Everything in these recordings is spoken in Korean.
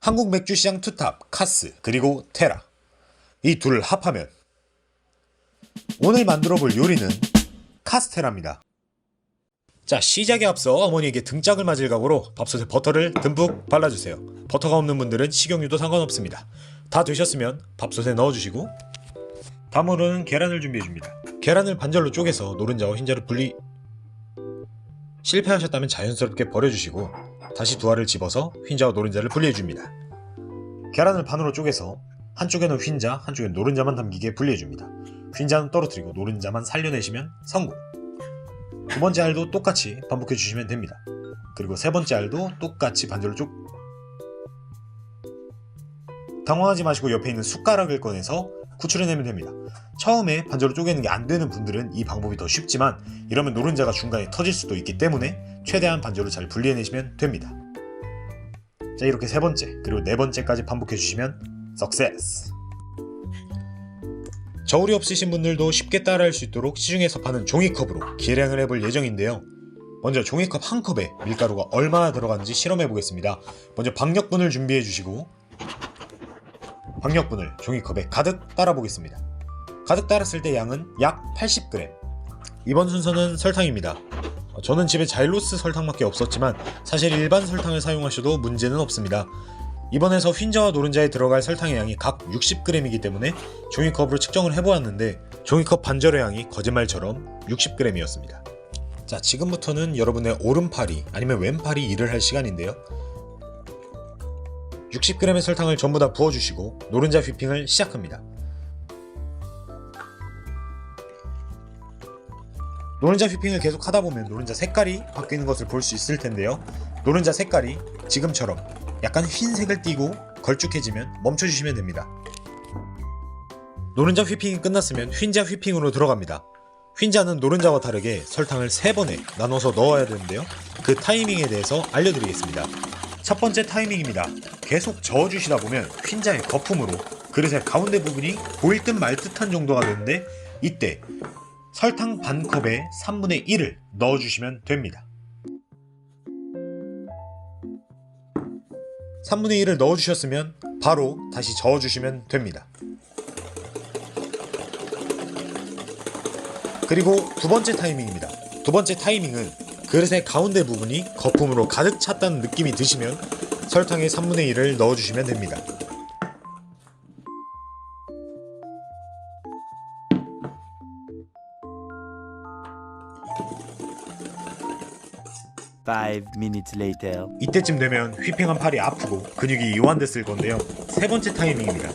한국 맥주시장 투탑, 카스, 그리고 테라. 이 둘을 합하면 오늘 만들어볼 요리는 카스테라입니다. 자, 시작에 앞서 어머니에게 등짝을 맞을 각오로 밥솥에 버터를 듬뿍 발라주세요. 버터가 없는 분들은 식용유도 상관없습니다. 다 되셨으면 밥솥에 넣어주시고 다음으로는 계란을 준비해줍니다. 계란을 반절로 쪼개서 노른자와 흰자를 실패하셨다면 자연스럽게 버려주시고 다시 두 알을 집어서 흰자와 노른자를 분리해줍니다. 계란을 반으로 쪼개서 한쪽에는 흰자, 한쪽에는 노른자만 담기게 분리해줍니다. 흰자는 떨어뜨리고 노른자만 살려내시면 성공! 두 번째 알도 똑같이 반복해주시면 됩니다. 그리고 세 번째 알도 똑같이 반절로 당황하지 마시고 옆에 있는 숟가락을 꺼내서 구출해내면 됩니다. 처음에 반절로 쪼개는 게 안되는 분들은 이 방법이 더 쉽지만 이러면 노른자가 중간에 터질 수도 있기 때문에 최대한 반절로 잘 분리해내시면 됩니다. 자, 이렇게 세 번째 그리고 네 번째까지 반복해주시면 석세스! 저울이 없으신 분들도 쉽게 따라할 수 있도록 시중에서 파는 종이컵으로 계량을 해볼 예정인데요. 먼저 종이컵 한 컵에 밀가루가 얼마나 들어가는지 실험해 보겠습니다. 먼저 박력분을 준비해 주시고 박력분을 종이컵에 가득 따라 보겠습니다. 가득 따랐을 때 양은 약 80g. 이번 순서는 설탕입니다. 저는 집에 자일로스 설탕밖에 없었지만 사실 일반 설탕을 사용하셔도 문제는 없습니다. 이번에서 흰자와 노른자에 들어갈 설탕의 양이 각 60g이기 때문에 종이컵으로 측정을 해보았는데 종이컵 반절의 양이 거짓말처럼 60g이었습니다. 자, 지금부터는 여러분의 오른팔이 아니면 왼팔이 일을 할 시간인데요. 60g의 설탕을 전부 다 부어주시고 노른자 휘핑을 시작합니다. 노른자 휘핑을 계속 하다보면 노른자 색깔이 바뀌는 것을 볼 수 있을 텐데요. 노른자 색깔이 지금처럼 약간 흰색을 띠고 걸쭉해지면 멈춰주시면 됩니다. 노른자 휘핑이 끝났으면 흰자 휘핑으로 들어갑니다. 흰자는 노른자와 다르게 설탕을 3번에 나눠서 넣어야 되는데요. 그 타이밍에 대해서 알려드리겠습니다. 첫 번째 타이밍입니다. 계속 저어주시다 보면 흰자의 거품으로 그릇의 가운데 부분이 보일 듯 말 듯한 정도가 되는데 이때 설탕 반 컵에 3분의 1을 넣어주시면 됩니다. 3분의 1을 넣어주셨으면 바로 다시 저어주시면 됩니다. 그리고 두 번째 타이밍입니다. 두 번째 타이밍은 그릇의 가운데 부분이 거품으로 가득 찼다는 느낌이 드시면 설탕의 3분의 1을 넣어주시면 됩니다. Five minutes later. 이때쯤 되면 휘핑한 팔이 아프고 근육이 이완됐을 건데요. 세 번째 타이밍입니다.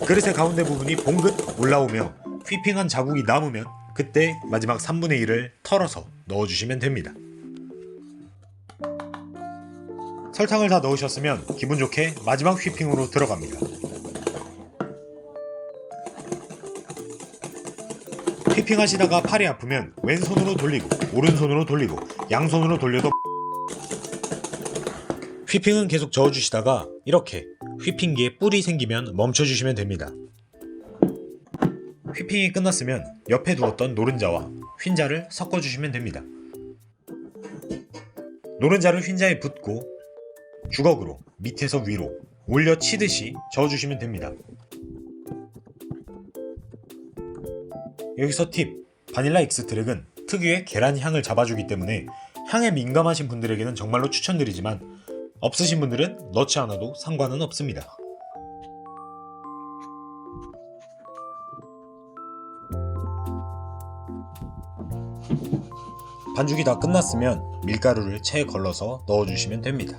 그릇의 가운데 부분이 봉긋 올라오며 휘핑한 자국이 남으면 그때 마지막 3분의 1을 털어서 넣어주시면 됩니다. 설탕을 다 넣으셨으면 기분 좋게 마지막 휘핑으로 들어갑니다. 휘핑하시다가 팔이 아프면 왼손으로 돌리고 오른손으로 돌리고 양손으로 돌려도 휘핑은 계속 저어주시다가 이렇게 휘핑기에 뿔이 생기면 멈춰주시면 됩니다. 휘핑이 끝났으면 옆에 두었던 노른자와 흰자를 섞어주시면 됩니다. 노른자를 흰자에 붓고 주걱으로 밑에서 위로 올려 치듯이 저어주시면 됩니다. 여기서 팁! 바닐라 익스트랙은 특유의 계란 향을 잡아주기 때문에 향에 민감하신 분들에게는 정말로 추천드리지만 없으신 분들은 넣지 않아도 상관은 없습니다. 반죽이 다 끝났으면 밀가루를 체에 걸러서 넣어주시면 됩니다.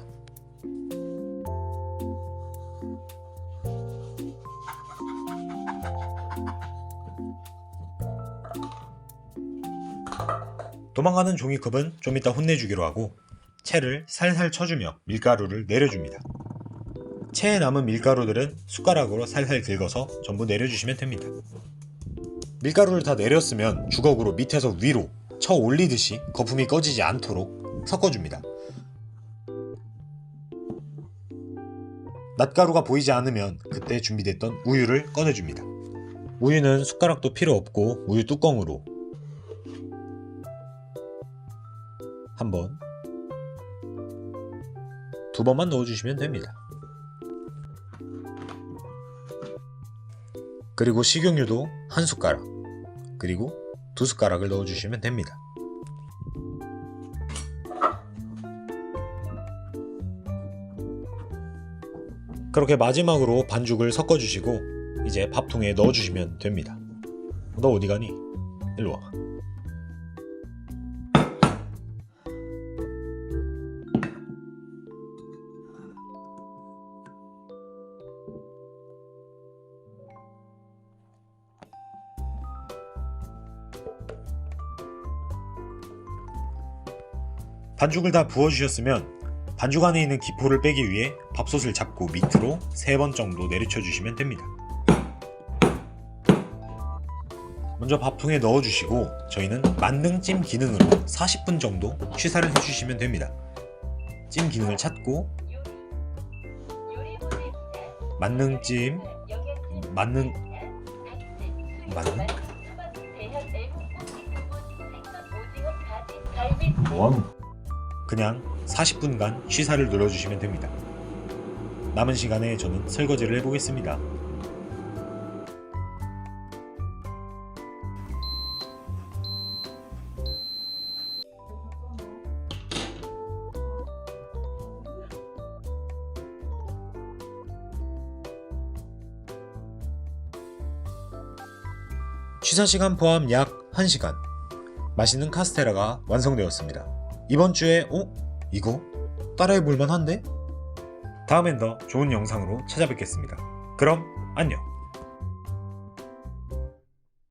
도망가는 종이컵은 좀 이따 혼내주기로 하고 체를 살살 쳐주며 밀가루를 내려줍니다. 체에 남은 밀가루들은 숟가락으로 살살 긁어서 전부 내려주시면 됩니다. 밀가루를 다 내렸으면 주걱으로 밑에서 위로 쳐 올리듯이 거품이 꺼지지 않도록 섞어줍니다. 낫가루가 보이지 않으면 그때 준비됐던 우유를 꺼내줍니다. 우유는 숟가락도 필요 없고 우유 뚜껑으로 한 번, 두 번만 넣어주시면 됩니다. 그리고 식용유도 1숟가락, 그리고 2숟가락을 넣어주시면 됩니다. 그렇게 마지막으로 반죽을 섞어주시고 이제 밥통에 넣어주시면 됩니다. 너 어디 가니? 일로 와. 반죽을 다 부어주셨으면 반죽 안에 있는 기포를 빼기 위해 밥솥을 잡고 밑으로 3번 정도 내리쳐 주시면 됩니다. 먼저 밥통에 넣어주시고 저희는 만능찜 기능으로 40분 정도 취사를 해주시면 됩니다. 찜 기능을 찾고 만능찜 그냥 40분간 취사를 눌러주시면 됩니다. 남은 시간에 저는 설거지를 해보겠습니다. 취사 시간 포함 약 1시간. 맛있는 카스테라가 완성되었습니다. 이번 주에 이거 따라해 볼만한데? 다음엔 더 좋은 영상으로 찾아뵙겠습니다. 그럼 안녕.